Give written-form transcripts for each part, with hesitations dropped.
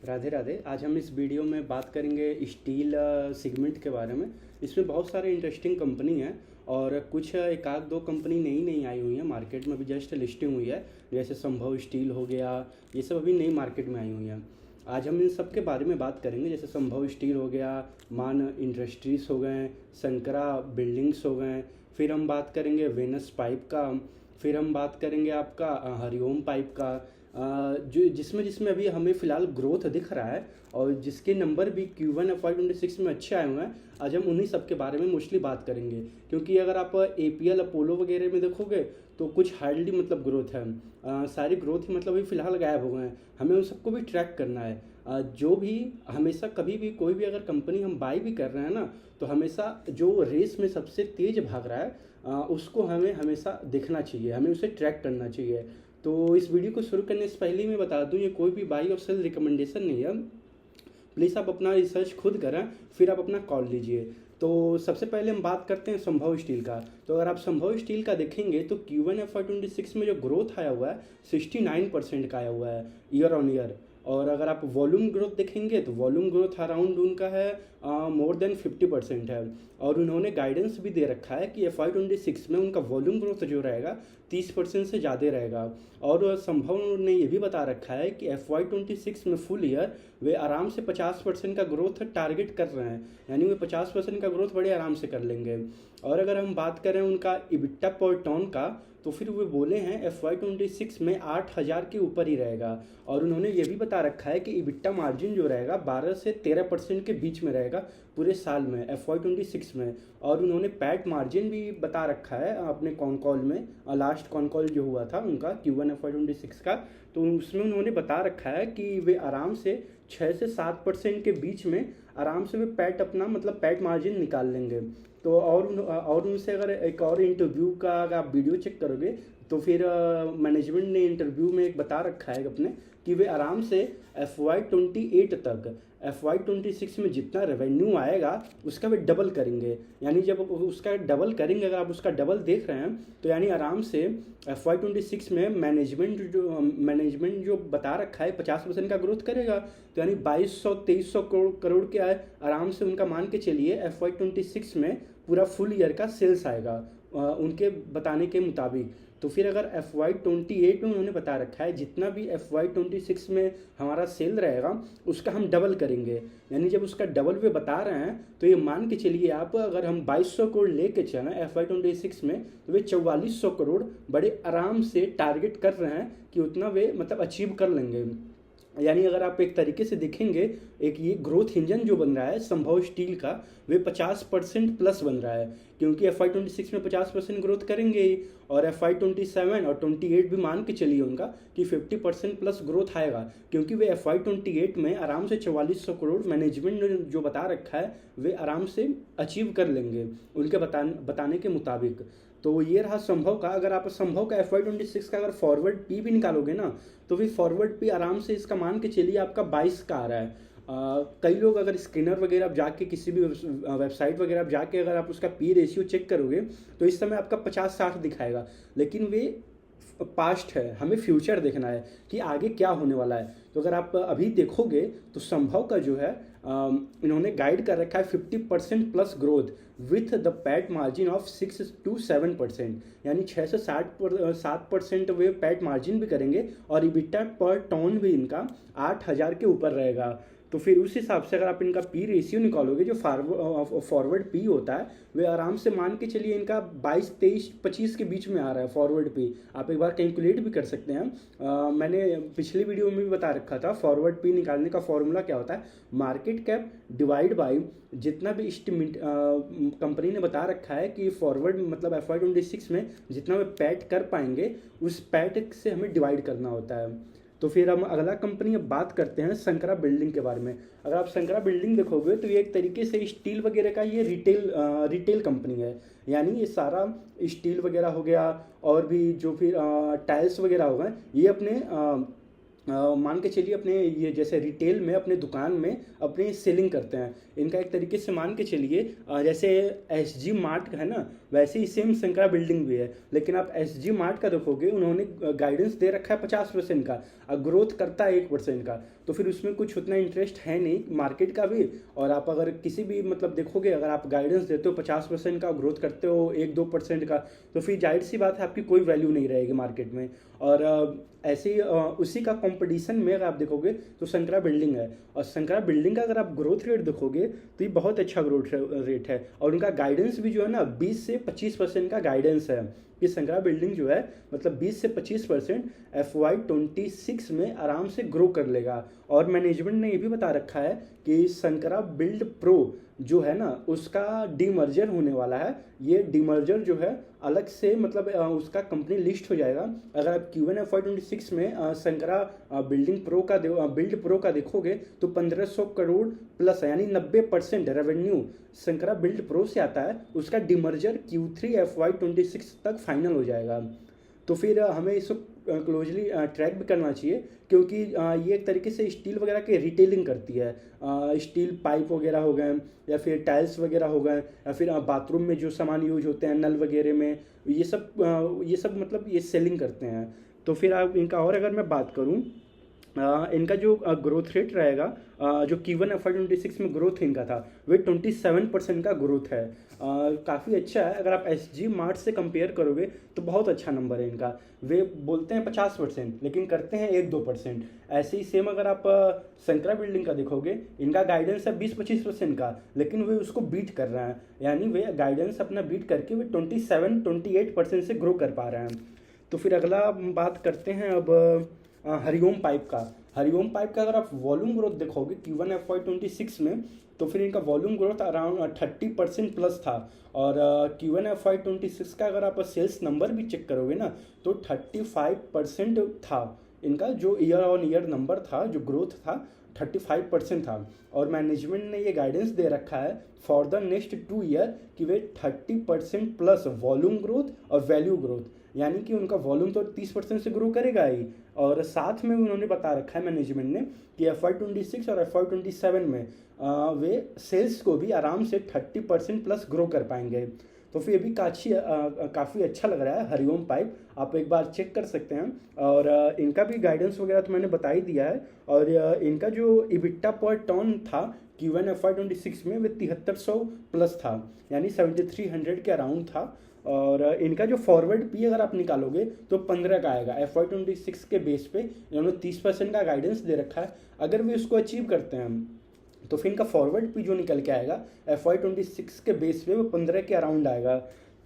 राधे राधे। आज हम इस वीडियो में बात करेंगे स्टील सेगमेंट के बारे में। इसमें बहुत सारे इंटरेस्टिंग कंपनी हैं और कुछ एक आध दो कंपनी नई नई आई हुई हैं मार्केट में, भी जस्ट लिस्टिंग हुई है। जैसे संभव स्टील हो गया, ये सब अभी नई मार्केट में आई हुई हैं। आज हम इन सब के बारे में बात करेंगे। जैसे संभव स्टील हो गया, मान इंडस्ट्रीज़ हो गए, शंकरा बिल्डिंग्स हो गए, फिर हम बात करेंगे वेनस पाइप का, फिर हम बात करेंगे आपका हरिओम पाइप का। जो जिसमें जिसमें अभी हमें फ़िलहाल ग्रोथ दिख रहा है और जिसके नंबर भी Q1 FY26 में अच्छे आए हुए हैं। आज हम उन्हीं सब के बारे में मोस्टली बात करेंगे, क्योंकि अगर आप APL अपोलो वगैरह में देखोगे तो कुछ हार्डली मतलब ग्रोथ है। सारी ग्रोथ ही मतलब अभी फ़िलहाल गायब हो गए हैं। हमें उन सबको भी ट्रैक करना है। जो भी हमेशा कभी भी कोई भी अगर कंपनी हम बाई भी कर रहे हैं ना, तो हमेशा जो रेस में सबसे तेज़ भाग रहा है उसको हमें हमेशा देखना चाहिए, हमें उसे ट्रैक करना चाहिए। तो इस वीडियो को शुरू करने से पहले ही मैं बता दूं, ये कोई भी बाई और सेल रिकमेंडेशन नहीं है। प्लीज़ आप अपना रिसर्च खुद करें, फिर आप अपना कॉल लीजिए। तो सबसे पहले हम बात करते हैं संभव स्टील का। तो अगर आप संभव स्टील का देखेंगे तो Q1 FY26 में जो ग्रोथ आया हुआ है 69% का आया हुआ है ईयर ऑन ईयर। और अगर आप वॉल्यूम ग्रोथ देखेंगे तो वॉल्यूम ग्रोथ अराउंड उनका है मोर देन 50% है। और उन्होंने गाइडेंस भी दे रखा है कि FY26 में उनका वॉल्यूम ग्रोथ जो रहेगा 30% से ज़्यादा रहेगा। और संभव ने ये भी बता रखा है कि FY26 में फुल ईयर वे आराम से 50% का ग्रोथ टारगेट कर रहे हैं, यानी वे 50% का ग्रोथ बड़े आराम से कर लेंगे। और अगर हम बात करें उनका EBITDA पर टन का, तो फिर वे बोले हैं FY26 में 8,000 के ऊपर ही रहेगा। और उन्होंने ये भी बता रखा है कि EBITDA मार्जिन जो रहेगा 12 से 13% के बीच में रहेगा पूरे साल में FY26 में। और उन्होंने पैट मार्जिन भी बता रखा है अपने कॉन कॉल में, लास्ट कॉन कॉल जो हुआ था उनका Q1 FY26 का, तो उसमें उन्होंने बता रखा है कि वे आराम से 6 से 7% के बीच में आराम से वे पैट अपना मतलब पैट मार्जिन निकाल लेंगे। तो और उनसे अगर एक और इंटरव्यू का अगर आप वीडियो चेक करोगे तो फिर मैनेजमेंट ने इंटरव्यू में एक बता रखा है अपने कि वे आराम से FY28 तक FY26 में जितना रेवेन्यू आएगा उसका वे डबल करेंगे। यानी जब उसका डबल करेंगे, अगर आप उसका डबल देख रहे हैं तो यानी आराम से FY26 में मैनेजमेंट जो बता रखा है 50% का ग्रोथ करेगा। तो यानी 2200-2300 करोड़ के आराम से उनका मान के चलिए FY26 में पूरा फुल ईयर का सेल्स आएगा उनके बताने के मुताबिक। तो फिर अगर FY28 में उन्होंने बता रखा है जितना भी FY26 में हमारा सेल रहेगा उसका हम डबल करेंगे, यानी जब उसका डबल वे बता रहे हैं तो ये मान के चलिए आप, अगर हम 2200 करोड़ लेके चलें FY26 में तो वे 4400 करोड़ बड़े आराम से टारगेट कर रहे हैं कि उतना वे मतलब अचीव कर लेंगे। यानी अगर आप एक तरीके से देखेंगे, एक ये ग्रोथ इंजन जो बन रहा है संभव स्टील का, वे 50% प्लस बन रहा है, क्योंकि FY26 में 50% ग्रोथ करेंगे ही। और FY27 और 28 भी मान के चलिए उनका कि 50% प्लस ग्रोथ आएगा, क्योंकि वे FY28 में आराम से 4400 करोड़ मैनेजमेंट ने जो बता रखा है वे आराम से अचीव कर लेंगे उनके बताने के मुताबिक। तो ये रहा संभव का। अगर आप संभव का FY26 का अगर फॉरवर्ड पी भी निकालोगे ना, तो फिर फॉरवर्ड पी आराम से इसका मान के चलिए आपका 22 का आ रहा है। कई लोग अगर स्क्रीनर वगैरह आप जाके किसी भी वेबसाइट वगैरह आप जाके अगर आप उसका पी रेशियो चेक करोगे तो इस समय आपका 50-60 दिखाएगा, लेकिन वे पास्ट है, हमें फ्यूचर देखना है कि आगे क्या होने वाला है। तो अगर आप अभी देखोगे तो संभव का जो है इन्होंने गाइड कर रखा है 50% plus growth with the PAT margin of 6 to 7%, यानी 6 से 7% वे पैट मार्जिन भी करेंगे और EBITDA पर टन भी इनका 8,000 के ऊपर रहेगा। तो फिर उस हिसाब से अगर आप इनका पी रेशियो निकालोगे, जो फॉरवर्ड पी होता है, वे आराम से मान के चलिए इनका 22, 23, 25 के बीच में आ रहा है फॉरवर्ड पी। आप एक बार कैलकुलेट भी कर सकते हैं। मैंने पिछली वीडियो में भी बता रखा था फॉरवर्ड पी निकालने का फॉर्मूला क्या होता है, मार्केट कैप डिवाइड बाई जितना भी इस्टीमेट कंपनी ने बता रखा है कि फॉरवर्ड मतलब FY26 में जितना वे पैट कर पाएंगे उस पैट से हमें डिवाइड करना होता है। तो फिर हम अगला कंपनी अब बात करते हैं शंकरा बिल्डिंग के बारे में। अगर आप शंकरा बिल्डिंग देखोगे तो ये एक तरीके से स्टील वगैरह का ये रिटेल कंपनी है। यानी ये सारा स्टील वगैरह हो गया और भी जो फिर टाइल्स वगैरह हो गए, ये अपने मान के चलिए अपने ये जैसे रिटेल में अपने दुकान में अपनी सेलिंग करते हैं। इनका एक तरीके से मान के चलिए जैसे एस जी मार्ट है ना, वैसे ही सेम शंकरा बिल्डिंग भी है। लेकिन आप एस जी मार्ट का देखोगे, उन्होंने गाइडेंस दे रखा है 50% का और ग्रोथ करता है 1% का। तो फिर उसमें कुछ उतना इंटरेस्ट है नहीं मार्केट का भी। और आप अगर किसी भी मतलब देखोगे, अगर आप गाइडेंस देते हो 50% का, ग्रोथ करते हो 1-2% का, तो फिर जाहिर सी बात है आपकी कोई वैल्यू नहीं रहेगी मार्केट में। और ऐसे ही उसी का कंपटीशन में अगर आप देखोगे तो शंकरा बिल्डिंग है। और शंकरा बिल्डिंग का अगर आप ग्रोथ रेट देखोगे तो ये बहुत अच्छा ग्रोथ रेट है। और उनका गाइडेंस भी जो है ना 20 से 25% का गाइडेंस है कि शंकरा बिल्डिंग जो है मतलब 20 से 25% FY26 में आराम से ग्रो कर लेगा। और मैनेजमेंट ने ये भी बता रखा है कि शंकरा बिल्ड प्रो जो है ना उसका डीमर्जर होने वाला है। ये डीमर्जर जो है अलग से मतलब उसका कंपनी लिस्ट हो जाएगा। अगर आप Q1 FY26 में शंकरा बिल्ड प्रो का देखोगे तो 1500 करोड़ प्लस है, यानी 90% रेवेन्यू शंकरा बिल्ड प्रो से आता है। उसका डीमर्जर Q3 FY26 तक फाइनल हो जाएगा। तो फिर हमें इसको क्लोजली ट्रैक भी करना चाहिए, क्योंकि ये एक तरीके से स्टील वगैरह की रिटेलिंग करती है। स्टील पाइप वगैरह हो गए, या फिर टाइल्स वगैरह हो गए, या फिर बाथरूम में जो सामान यूज होते हैं नल वगैरह में, ये सब मतलब ये सेलिंग करते हैं। तो फिर आप इनका और अगर मैं बात करूँ, इनका जो ग्रोथ रेट रहेगा, जो Q1 FY26 में ग्रोथ इनका था वे 27% का ग्रोथ है। काफ़ी अच्छा है। अगर आप एस जी मार्ट से कंपेयर करोगे तो बहुत अच्छा नंबर है इनका। वे बोलते हैं 50% लेकिन करते हैं 1-2%। ऐसे ही सेम अगर आप शंकरा बिल्डिंग का देखोगे, इनका गाइडेंस है 20-25% का, लेकिन वे उसको बीट कर रहे हैं। यानी वे गाइडेंस अपना बीट करके वे 27-28% से ग्रो कर पा रहे हैं। तो फिर अगला हम बात करते हैं अब हरिओम पाइप का। हरिओम पाइप का अगर आप वॉल्यूम ग्रोथ देखोगे Q1 FY26 में, तो फिर इनका वॉल्यूम ग्रोथ अराउंड 30% प्लस था। और Q1 FY26 का अगर आप सेल्स नंबर भी चेक करोगे ना तो 35% था। इनका जो ईयर ऑन ईयर नंबर था, जो ग्रोथ था 35% था। और मैनेजमेंट ने ये गाइडेंस दे रखा है फॉर द नेक्स्ट 2 ईयर कि वे 30% प्लस वॉल्यूम ग्रोथ और वैल्यू ग्रोथ, यानी कि उनका वॉल्यूम तो 30% से ग्रो करेगा ही। और साथ में उन्होंने बता रखा है मैनेजमेंट ने कि FY26 और FY27 में वे सेल्स को भी आराम से 30% प्लस ग्रो कर पाएंगे। तो फिर ये भी काफ़ी अच्छा लग रहा है हरिओम पाइप, आप एक बार चेक कर सकते हैं। और इनका भी गाइडेंस वगैरह तो मैंने बता ही दिया है। और इनका जो इबिट्टा पर टन था Q1 FY26 में वे 7300 प्लस था, यानी 7300 के अराउंड था। और इनका जो फॉरवर्ड पी अगर आप निकालोगे तो 15 का आएगा। FY26 के बेस पे इन्होंने 30% का गाइडेंस दे रखा है। अगर वे उसको अचीव करते हैं तो फिर इनका फॉरवर्ड पी जो निकल के आएगा FY26 के बेस पे वो 15 के अराउंड आएगा।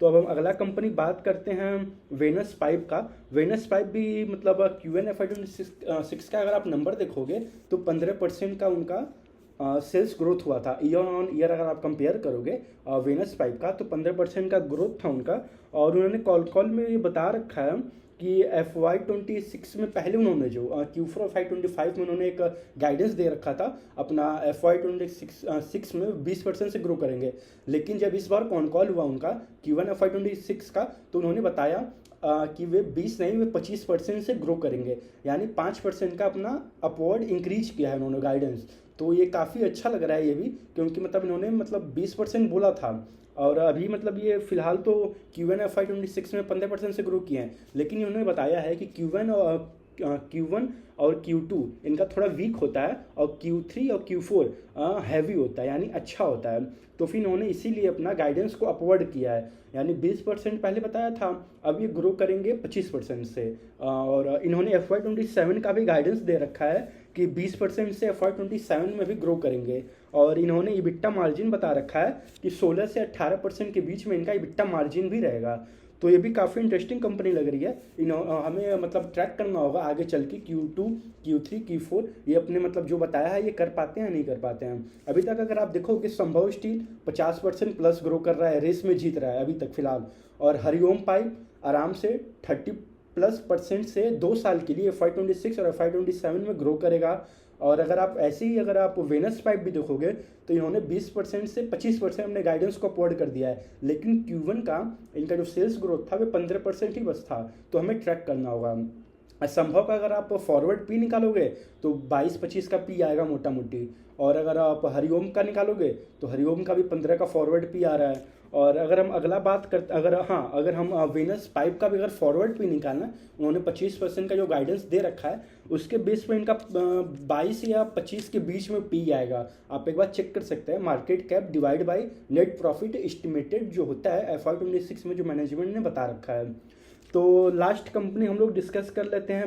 तो अब हम अगला कंपनी बात करते हैं वेनस पाइप का। वेनस पाइप भी मतलब Q1 FY26 का अगर आप नंबर देखोगे तो 15% का उनका सेल्स ग्रोथ हुआ था। ईयर ऑन ईयर अगर आप कंपेयर करोगे वेनस पाइप का तो 15% का ग्रोथ था उनका। और उन्होंने कॉल में ये बता रखा है कि FY26 में पहले उन्होंने जो Q4 FY25 में उन्होंने एक गाइडेंस दे रखा था अपना FY26 में 20% से ग्रो करेंगे। लेकिन जब इस बार कॉल हुआ उनका Q1 FY26 का तो उन्होंने बताया कि वे 20 नहीं वे 25% से ग्रो करेंगे, यानी 5% का अपना अपवर्ड इंक्रीज किया है उन्होंने गाइडेंस। तो ये काफ़ी अच्छा लग रहा है ये भी, क्योंकि मतलब इन्होंने मतलब 20% बोला था और अभी मतलब ये फिलहाल तो Q1 FY26 में 15% से ग्रो किए हैं। लेकिन इन्होंने बताया है कि Q1 और Q2 इनका थोड़ा वीक होता है और Q3 और Q4 हैवी होता है, यानी अच्छा होता है। तो फिर इन्होंने इसीलिए अपना गाइडेंस को अपवर्ड किया है, यानी 20% पहले बताया था, अब ये ग्रो करेंगे 25% से। और इन्होंने FY27 का भी गाइडेंस दे रखा है कि 20% से FY27 में भी ग्रो करेंगे। और इन्होंने इबिट्टा मार्जिन बता रखा है कि 16 से 18% के बीच में इनका इबिट्टा मार्जिन भी रहेगा। तो ये भी काफ़ी इंटरेस्टिंग कंपनी लग रही है। हमें मतलब ट्रैक करना होगा आगे चल के Q2 Q3 Q4 ये अपने मतलब जो बताया है ये कर पाते हैं नहीं कर पाते हैं। अभी तक अगर आप देखोगे संभव स्टील 50% प्लस ग्रो कर रहा है, रेस में जीत रहा है अभी तक फिलहाल। और हरिओम पाइप आराम से 30+% से 2 साल के लिए FY26 और FY27 में ग्रो करेगा। और अगर आप ऐसे ही अगर आप वेनस पाइप भी देखोगे तो इन्होंने 20% से 25% अपने गाइडेंस को अपवर्ड कर दिया है। लेकिन Q1 का इनका जो सेल्स ग्रोथ था वो 15% ही बस था। तो हमें ट्रैक करना होगा। संभव का अगर आप फॉरवर्ड पी निकालोगे तो 22-25 का पी आएगा मोटा मोटी, और अगर आप हरिओम का निकालोगे तो हरिओम का भी 15 का फॉरवर्ड पी आ रहा है। और अगर हम अगला बात करते, अगर हम वेनस पाइप का भी अगर फॉरवर्ड पी निकालना, उन्होंने 25% का जो गाइडेंस दे रखा है उसके बेस पे इनका 22 या 25 के बीच में पी आएगा। आप एक बार चेक कर सकते हैं, market cap divide by net profit estimated जो होता है FY26 में जो मैनेजमेंट ने बता रखा है। तो लास्ट कंपनी हम लोग डिस्कस कर लेते हैं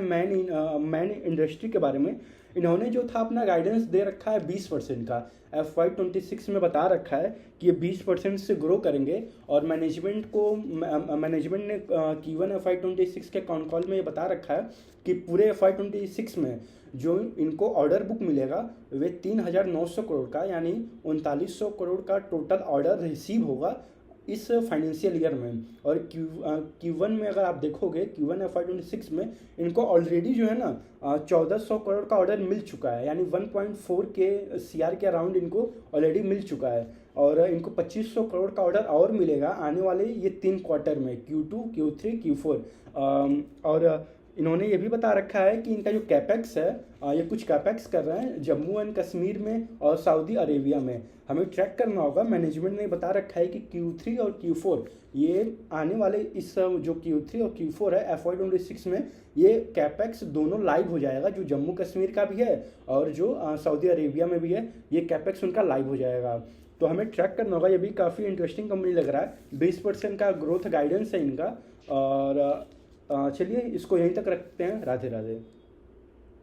मैन इंडस्ट्री के बारे में। इन्होंने जो था अपना गाइडेंस दे रखा है 20% का, FY26 में बता रखा है कि ये 20% से ग्रो करेंगे। और मैनेजमेंट ने Q1 FY26 के कॉन कॉल में ये बता रखा है कि पूरे FY26 में जो इनको ऑर्डर बुक मिलेगा वे 3,900 करोड़ का, यानी 3900 करोड़ का टोटल ऑर्डर रिसीव होगा इस फाइनेंशियल ईयर में। और Q1 में अगर आप देखोगे, Q1 FY26 में इनको ऑलरेडी जो है ना 1400 करोड़ का ऑर्डर मिल चुका है, यानी 1.4 के CR के अराउंड इनको ऑलरेडी मिल चुका है। और इनको 2500 करोड़ का ऑर्डर और मिलेगा आने वाले ये 3 क्वार्टर में, Q2, Q3, Q4। और इन्होंने ये भी बता रखा है कि इनका जो कैपेक्स है, ये कुछ कैपेक्स कर रहे हैं जम्मू एंड कश्मीर में और सऊदी अरेबिया में। हमें ट्रैक करना होगा, मैनेजमेंट ने बता रखा है कि Q3 और Q4 ये आने वाले इस जो Q3 और Q4 है FY26 में ये कैपेक्स दोनों लाइव हो जाएगा, जो जम्मू कश्मीर का भी है और जो सऊदी अरेबिया में भी है, ये कैपेक्स उनका लाइव हो जाएगा। तो हमें ट्रैक करना होगा, ये भी काफ़ी इंटरेस्टिंग कंपनी लग रहा है। 20% का ग्रोथ गाइडेंस है इनका। और चलिए इसको यहीं तक रखते हैं। राधे राधे।